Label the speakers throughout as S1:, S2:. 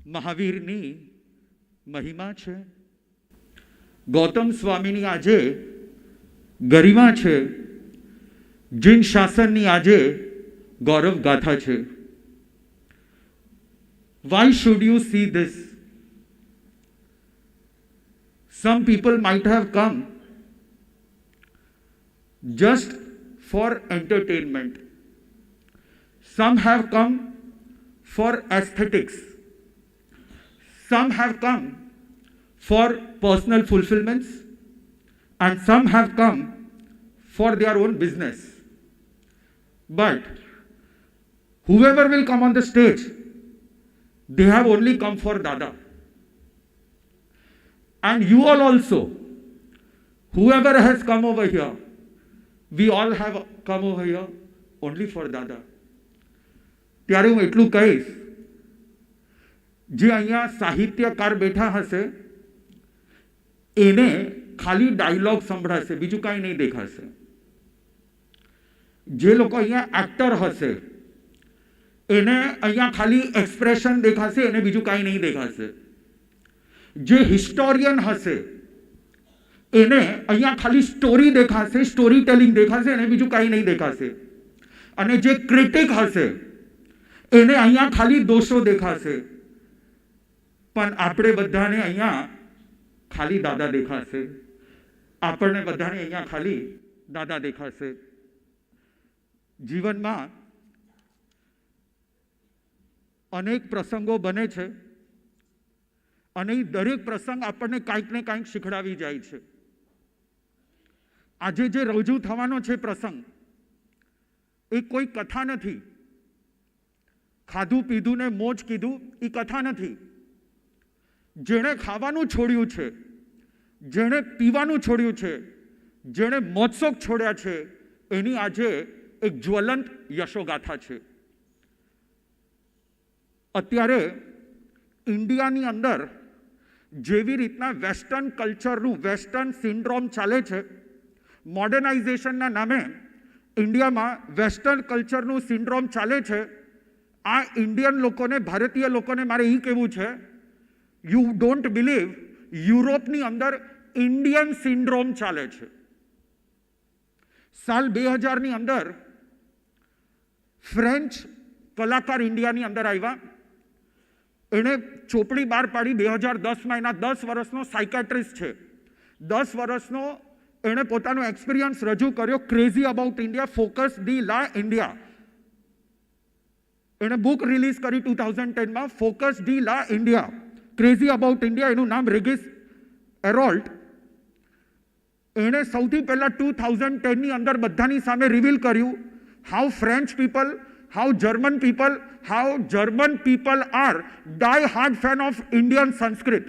S1: મહાવીરની મહિમા છે, ગૌતમ સ્વામીની આજે ગરિમા છે, જીન શાસનની આજે ગૌરવ ગાથા છે. Why should you see this? Some people might have come just for entertainment. Some have come for aesthetics. Some have come for personal fulfillments. And some have come for their own business. But whoever will come on the stage, they have only come for Dada. And you all also, whoever has come over here, we all have come over here only for Dada. ત્યારે હું એટલું કહીશ, જે અહીંયા સાહિત્યકાર બેઠા હશે એને ખાલી ડાયલોગ સંભળાશે, બીજું કાંઈ નહીં દેખાશે. જે લોકો અહીંયા એક્ટર હશે એને અહીંયા ખાલી એક્સપ્રેશન દેખાશે, એને બીજું કાંઈ નહીં દેખાશે. જે હિસ્ટોરિયન હશે એને અહીંયા ખાલી સ્ટોરી દેખાશે, સ્ટોરી ટેલિંગ દેખાશે, એને બીજું કાંઈ નહીં દેખાશે. અને જે ક્રિટિક હશે એને અહીંયા ખાલી દોષો દેખાશે. પણ આપણે બધાને અહીંયા ખાલી દાદા દેખાશે. આપણને બધાને અહીંયા ખાલી દાદા દેખાશે. જીવનમાં અનેક પ્રસંગો બને છે અને એ દરેક પ્રસંગ આપણને કાંઈક ને કાંઈક શીખડાવી જાય છે. આજે જે રજૂ થવાનો છે પ્રસંગ એ કોઈ કથા નથી. ખાધું પીધું ને મોજ કીધું એ કથા નથી. જેણે ખાવાનું છોડ્યું છે, જેણે પીવાનું છોડ્યું છે, જેણે મોત્સોક છોડ્યા છે, એની આજે એક જ્વલંત યશોગાથા છે. અત્યારે ઇન્ડિયાની અંદર જેવી રીતના વેસ્ટર્ન કલ્ચરનું વેસ્ટર્ન સિન્ડ્રોમ ચાલે છે, મોડર્નાઇઝેશનના નામે ઇન્ડિયામાં વેસ્ટર્ન કલ્ચરનું સિન્ડ્રોમ ચાલે છે. આ ઇન્ડિયન લોકોને, ભારતીય લોકોને મારે એ કહેવું છે, યુ ડોન્ટ બિલીવ, યુરોપની અંદર ઇન્ડિયન સિન્ડ્રોમ ચાલે છે. સાલ 2000ની અંદર ફ્રેન્ચ કલાકાર ઇન્ડિયાની અંદર આવ્યા. એણે ચોપડી બહાર પાડી 2010માં. એના 10 વર્ષનો સાયકાટ્રિસ્ટ છે. 10 વર્ષનો એણે પોતાનો એક્સપિરિયન્સ રજૂ કર્યો. Crazy about India, focus the લા ઇન્ડિયા. એણે બુક રિલીઝ કરી 2010માં, ફોકસ ધી લા ઇન્ડિયા, ક્રેઝી અબાઉટ ઇન્ડિયા. એનું નામ રેગિસ એરોલ્ટ. એણે સૌથી પહેલા 2010ની અંદર બધાની સામે રિવીલ કર્યું how French people, how German people are die-hard fan of Indian Sanskrit.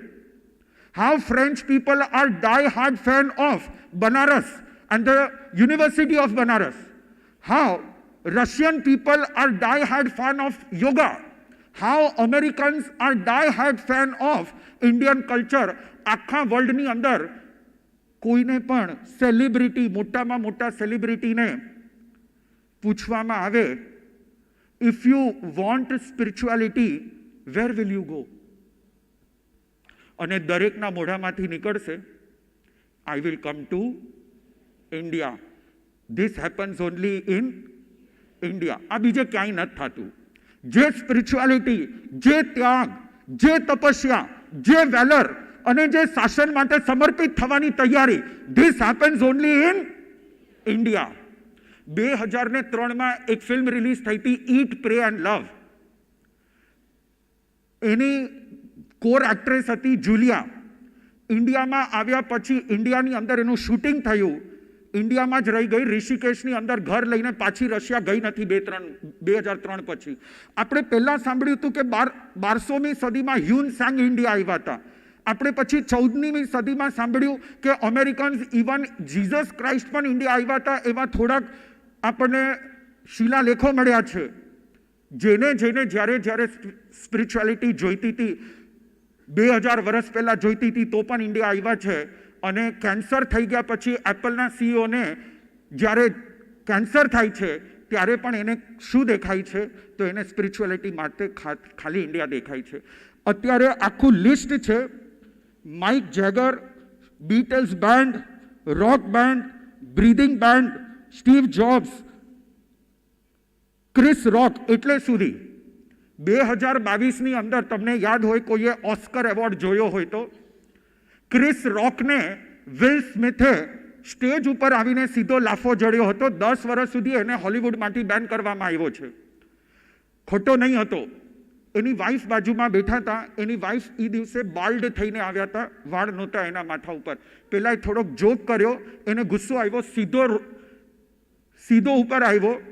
S1: How French people are die-hard fan of Banaras and the University of Banaras. How Russian people are die-hard fan of yoga. How Americans are die-hard fan of Indian culture. આખા વર્લ્ડની અંદર કોઈને પણ celebrity, મોટામાં મોટા સેલિબ્રિટીને પૂછવામાં આવે, if you want spirituality, where will you go? અને દરેકના મોઢામાંથી નીકળશે, I will come to India. This happens only in India. આ બીજે ક્યાંય નથી થતું. જે સ્પિરિચ્યુઆલિટી, જે ત્યાગ, જે તપસ્યા, જે વેલર અને જે શાસન માટે સમર્પિત થવાની તૈયારી, this happens only in India. 2003માં એક ફિલ્મ રિલીઝ થઈ હતી, ઈટ, પ્રે એન્ડ લવ. એની કોર એક્ટ્રેસ હતી જુલિયા. ઇન્ડિયામાં આવ્યા પછી ઇન્ડિયાની અંદર એનું શૂટિંગ થયું. ઇન્ડિયામાં જ રહી ગઈ, ઋષિકેશની અંદર ઘર લઈને પાછી રશિયા ગઈ નથી 2003 પછી. આપણે પહેલાં સાંભળ્યું હતું કે 12મી સદીમાં હ્યુન સાંગ ઇન્ડિયા આવ્યા હતા. આપણે પછી 14મી સદીમાં સાંભળ્યું કે અમેરિકન્સ, ઇવન જીસસ ક્રાઇસ્ટ પણ ઇન્ડિયા આવ્યા હતા. એવા થોડાક આપણને શિલાલેખો મળ્યા છે. જેને જેને જ્યારે જ્યારે સ્પિરિચ્યુઆલિટી જોઈતી હતી, 2000 વર્ષ પહેલાં જોઈતી હતી, તો પણ ઇન્ડિયા આવ્યા છે. અને કેન્સર થઈ ગયા પછી એપલના સીઈઓને જ્યારે કેન્સર થાય છે ત્યારે પણ એને શું દેખાય છે? તો એને સ્પિરિચ્યુઆલિટી માટે ખાલી ઇન્ડિયા દેખાય છે. અત્યારે આખું લિસ્ટ છે. Mick Jagger, Beatles band, rock band, breathing band, Steve Jobs, Chris Rock એટલે સુધી 2022ની અંદર તમને યાદ હોય કોઈએ ઓસ્કર એવોર્ડ જોયો હોય તો ક્રિસ રોકને વિલ સ્મિથે સ્ટેજ ઉપર આવીને સીધો લાફો જડ્યો હતો. 10 વર્ષ સુધી એને હોલિવૂડમાંથી બેન કરવામાં આવ્યો છે. ખોટો નહીં હતો. એની વાઈફ બાજુમાં બેઠા હતા. એની વાઈફ એ દિવસે બાલ્ડ થઈને આવ્યા હતા, વાળ નહોતા એના માથા ઉપર. પેલા થોડોક જોક કર્યો, એને ગુસ્સો આવ્યો, સીધો ઉપર આવ્યો,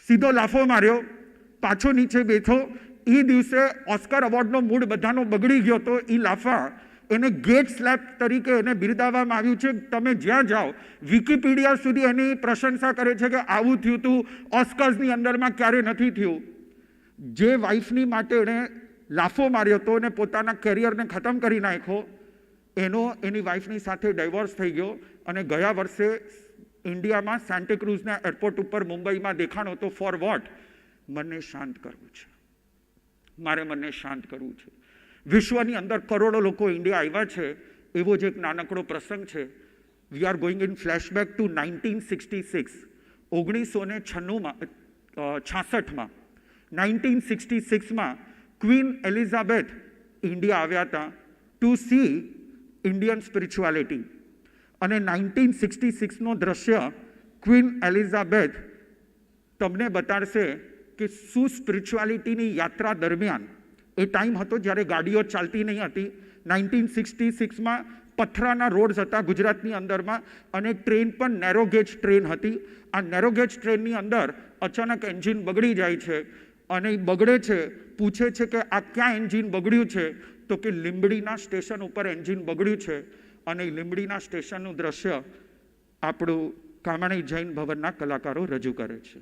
S1: સીધો લાફો માર્યો, પાછો નીચે બેઠો. એ દિવસે ઓસ્કર એવોર્ડનો મૂડ બધાનો બગડી ગયો હતો. એ લાફા એને ગેટ સ્લેપ તરીકે એને બિરદાવવામાં આવ્યું છે. તમે જ્યાં જાઓ વિકિપીડિયા સુધી એની પ્રશંસા કરે છે કે આવું થયું હતું, ઓસ્કર્સની અંદરમાં ક્યારે નથી થયું. જે વાઈફની માટે એણે લાફો માર્યો હતો અને પોતાના કેરિયરને ખતમ કરી નાખ્યો, એની વાઈફની સાથે ડાયવોર્સ થઈ ગયો અને ગયા વર્ષે ઇન્ડિયામાં સાન્ટેક્રુઝના એરપોર્ટ ઉપર મુંબઈમાં દેખાણો હતો. For what? મને શાંત કરવું છે, મારે મને શાંત કરવું છે. વિશ્વની અંદર કરોડો લોકો ઇન્ડિયા આવ્યા છે. એવો જ એક નાનકડો પ્રસંગ છે. We are going in flashback to 1966. 1966માં 1966માં ક્વીન એલિઝાબેથ ઇન્ડિયા આવ્યા હતા ટુ સી ઇન્ડિયન સ્પિરિચ્યુઆલિટી. અને 1966નો દ્રશ્ય ક્વીન એલિઝાબેથ તમને બતાડશે કે શું સ્પિરિચ્યુઆલિટીની યાત્રા દરમિયાન એ ટાઈમ હતો જ્યારે ગાડીઓ ચાલતી નહીં હતી. 1966માં પથરાના રોડ્સ હતા ગુજરાતની અંદરમાં અને ટ્રેન પણ નેરો ગેજ ટ્રેન હતી. આ નેરો ગેજ ટ્રેનની અંદર અચાનક એન્જિન બગડી જાય છે અને એ બગડે છે. પૂછે છે કે આ ક્યાં એન્જિન બગડ્યું છે? તો કે લીંબડીના સ્ટેશન ઉપર એન્જિન બગડ્યું છે. અને એ લીંબડીના સ્ટેશનનું દ્રશ્ય આપણું કામાણી જૈન ભવનના કલાકારો રજૂ કરે છે.